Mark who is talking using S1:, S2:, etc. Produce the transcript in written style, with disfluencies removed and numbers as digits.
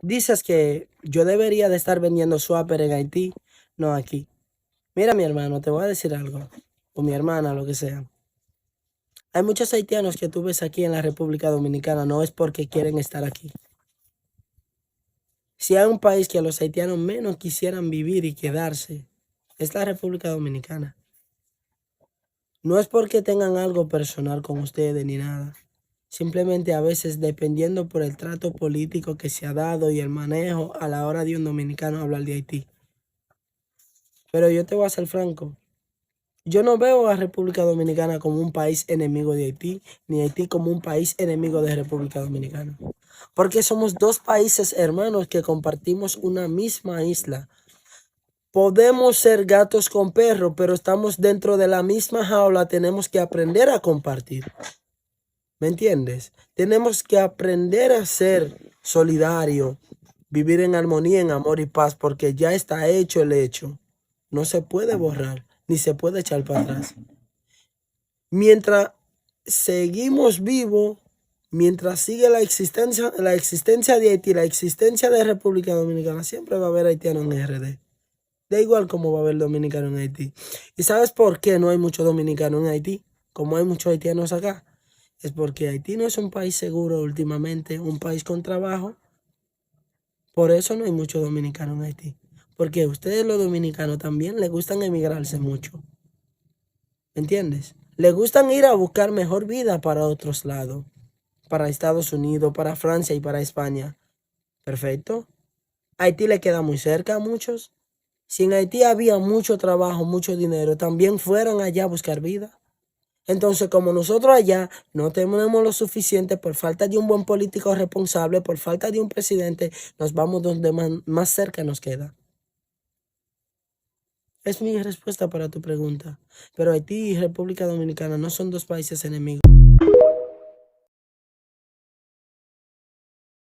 S1: Dices que yo debería de estar vendiendo Swapper en Haití, no aquí. Mira, mi hermano, te voy a decir algo, o mi hermana, lo que sea. Hay muchos haitianos que tú ves aquí en la República Dominicana, no es porque quieren estar aquí. Si hay un país que los haitianos menos quisieran vivir y quedarse, es la República Dominicana. No es porque tengan algo personal con ustedes ni nada. Simplemente a veces dependiendo por el trato político que se ha dado y el manejo a la hora de un dominicano hablar de Haití. Pero yo te voy a ser franco. Yo no veo a República Dominicana como un país enemigo de Haití, ni Haití como un país enemigo de República Dominicana. Porque somos dos países hermanos que compartimos una misma isla. Podemos ser gatos con perro, pero estamos dentro de la misma jaula, tenemos que aprender a compartir. ¿Me entiendes? Tenemos que aprender a ser solidario, vivir en armonía, en amor y paz, porque ya está hecho el hecho. No se puede borrar, ni se puede echar para atrás. Mientras seguimos vivos, mientras sigue la existencia de Haití, la existencia de República Dominicana, siempre va a haber haitianos en RD. Da igual cómo va a haber dominicanos en Haití. ¿Y sabes por qué no hay muchos dominicanos en Haití? Como hay muchos haitianos acá. Es porque Haití no es un país seguro últimamente, un país con trabajo. Por eso no hay muchos dominicanos en Haití. Porque a ustedes los dominicanos también les gustan emigrarse mucho. ¿Entiendes? Les gustan ir a buscar mejor vida para otros lados. Para Estados Unidos, para Francia y para España. Perfecto. Haití le queda muy cerca a muchos. Si en Haití había mucho trabajo, mucho dinero, también fueran allá a buscar vida. Entonces, como nosotros allá no tenemos lo suficiente por falta de un buen político responsable, por falta de un presidente, nos vamos donde más cerca nos queda. Es mi respuesta para tu pregunta. Pero Haití y República Dominicana no son dos países enemigos.